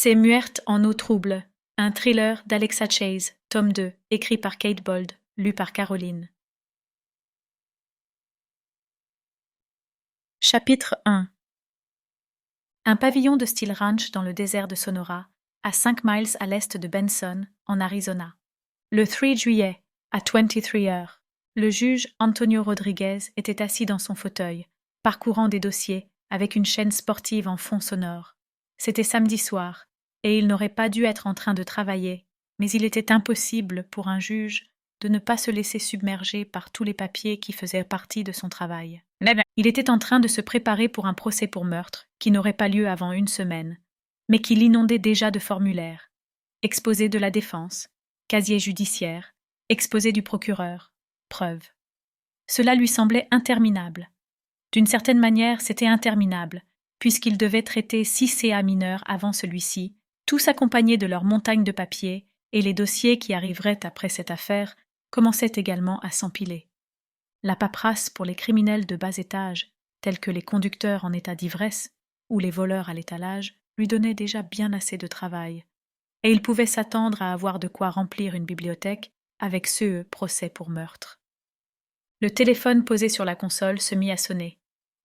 C'est Muerte en eau trouble, un thriller d'Alexa Chase, tome 2, écrit par Kate Bold, lu par Caroline. Chapitre 1. Un pavillon de style ranch dans le désert de Sonora, à 5 miles à l'est de Benson, en Arizona. Le 3 juillet, à 23 heures, le juge Antonio Rodriguez était assis dans son fauteuil, parcourant des dossiers avec une chaîne sportive en fond sonore. C'était samedi soir, et il n'aurait pas dû être en train de travailler, mais il était impossible pour un juge de ne pas se laisser submerger par tous les papiers qui faisaient partie de son travail. Il était en train de se préparer pour un procès pour meurtre qui n'aurait pas lieu avant une semaine, mais qui l'inondait déjà de formulaires. Exposé de la défense, casier judiciaire, exposé du procureur, preuves. Cela lui semblait interminable. D'une certaine manière, c'était interminable, puisqu'il devait traiter 6 CA mineurs avant celui-ci, tous accompagnés de leurs montagnes de papier, et les dossiers qui arriveraient après cette affaire commençaient également à s'empiler. La paperasse pour les criminels de bas étage, tels que les conducteurs en état d'ivresse ou les voleurs à l'étalage, lui donnait déjà bien assez de travail, et il pouvait s'attendre à avoir de quoi remplir une bibliothèque avec ce procès pour meurtre. Le téléphone posé sur la console se mit à sonner.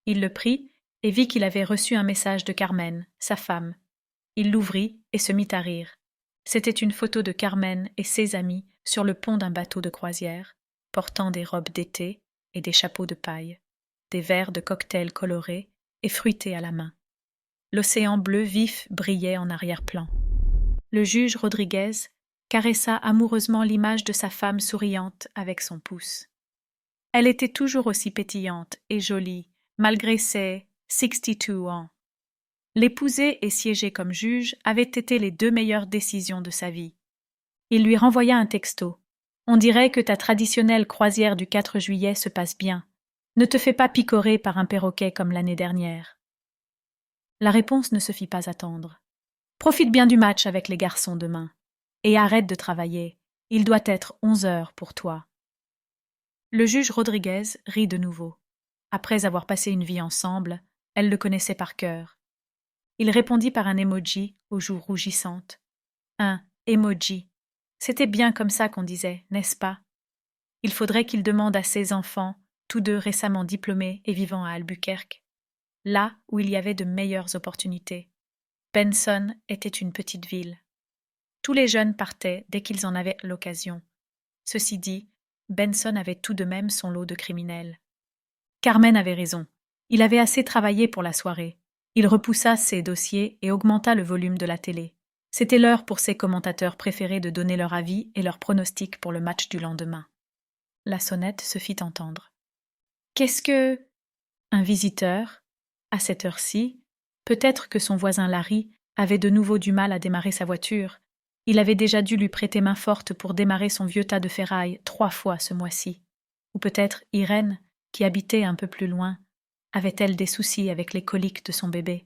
Il le prit et vit qu'il avait reçu un message de Carmen, sa femme. Il l'ouvrit et se mit à rire. C'était une photo de Carmen et ses amis sur le pont d'un bateau de croisière, portant des robes d'été et des chapeaux de paille, des verres de cocktail colorés et fruités à la main. L'océan bleu vif brillait en arrière-plan. Le juge Rodriguez caressa amoureusement l'image de sa femme souriante avec son pouce. Elle était toujours aussi pétillante et jolie, malgré ses 62 ans. L'épouser et siéger comme juge avaient été les 2 meilleures décisions de sa vie. Il lui renvoya un texto. « On dirait que ta traditionnelle croisière du 4 juillet se passe bien. Ne te fais pas picorer par un perroquet comme l'année dernière. » La réponse ne se fit pas attendre. « Profite bien du match avec les garçons demain. Et arrête de travailler. Il doit être 11 heures pour toi. » Le juge Rodriguez rit de nouveau. Après avoir passé une vie ensemble, elle le connaissait par cœur. Il répondit par un emoji aux joues rougissantes. Un emoji. C'était bien comme ça qu'on disait, n'est-ce pas? Il faudrait qu'il demande à ses enfants, tous 2 récemment diplômés et vivant à Albuquerque, là où il y avait de meilleures opportunités. Benson était une petite ville. Tous les jeunes partaient dès qu'ils en avaient l'occasion. Ceci dit, Benson avait tout de même son lot de criminels. Carmen avait raison. Il avait assez travaillé pour la soirée. Il repoussa ses dossiers et augmenta le volume de la télé. C'était l'heure pour ses commentateurs préférés de donner leur avis et leurs pronostics pour le match du lendemain. La sonnette se fit entendre. « Qu'est-ce que... » Un visiteur, à cette heure-ci, peut-être que son voisin Larry avait de nouveau du mal à démarrer sa voiture. Il avait déjà dû lui prêter main forte pour démarrer son vieux tas de ferraille 3 fois ce mois-ci. Ou peut-être Irène, qui habitait un peu plus loin, avait-elle des soucis avec les coliques de son bébé.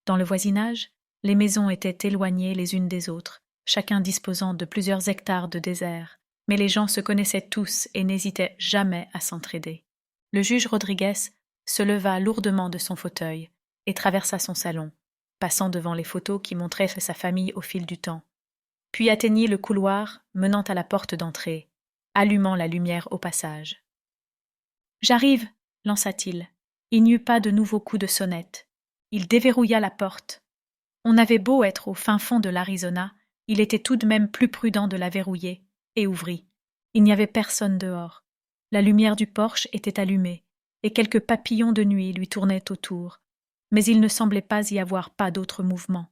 Dans le voisinage, les maisons étaient éloignées les unes des autres, chacun disposant de plusieurs hectares de désert, mais les gens se connaissaient tous et n'hésitaient jamais à s'entraider. Le juge Rodriguez se leva lourdement de son fauteuil et traversa son salon, passant devant les photos qui montraient sa famille au fil du temps, puis atteignit le couloir menant à la porte d'entrée, allumant la lumière au passage. « J'arrive !» lança-t-il. Il n'y eut pas de nouveaux coups de sonnette. Il déverrouilla la porte. On avait beau être au fin fond de l'Arizona, il était tout de même plus prudent de la verrouiller, et ouvrit. Il n'y avait personne dehors. La lumière du porche était allumée, et quelques papillons de nuit lui tournaient autour, mais il ne semblait pas y avoir pas d'autre mouvement.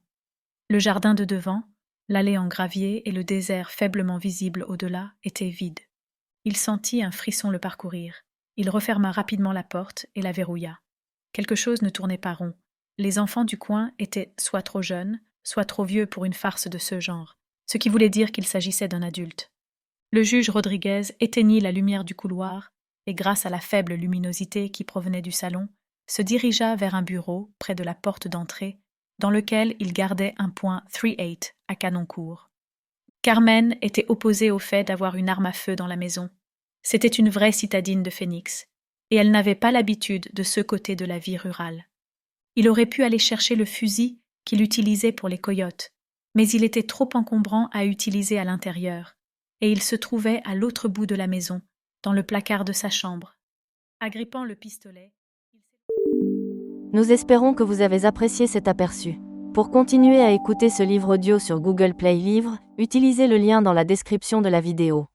Le jardin de devant, l'allée en gravier et le désert faiblement visible au-delà étaient vides. Il sentit un frisson le parcourir. Il referma rapidement la porte et la verrouilla. Quelque chose ne tournait pas rond. Les enfants du coin étaient soit trop jeunes, soit trop vieux pour une farce de ce genre, ce qui voulait dire qu'il s'agissait d'un adulte. Le juge Rodriguez éteignit la lumière du couloir et, grâce à la faible luminosité qui provenait du salon, se dirigea vers un bureau près de la porte d'entrée, dans lequel il gardait un .38 à canon court. Carmen était opposée au fait d'avoir une arme à feu dans la maison. C'était une vraie citadine de Phoenix, et elle n'avait pas l'habitude de ce côté de la vie rurale. Il aurait pu aller chercher le fusil qu'il utilisait pour les coyotes, mais il était trop encombrant à utiliser à l'intérieur, et il se trouvait à l'autre bout de la maison, dans le placard de sa chambre. Agrippant le pistolet, Nous espérons que vous avez apprécié cet aperçu. Pour continuer à écouter ce livre audio sur Google Play Livres, utilisez le lien dans la description de la vidéo.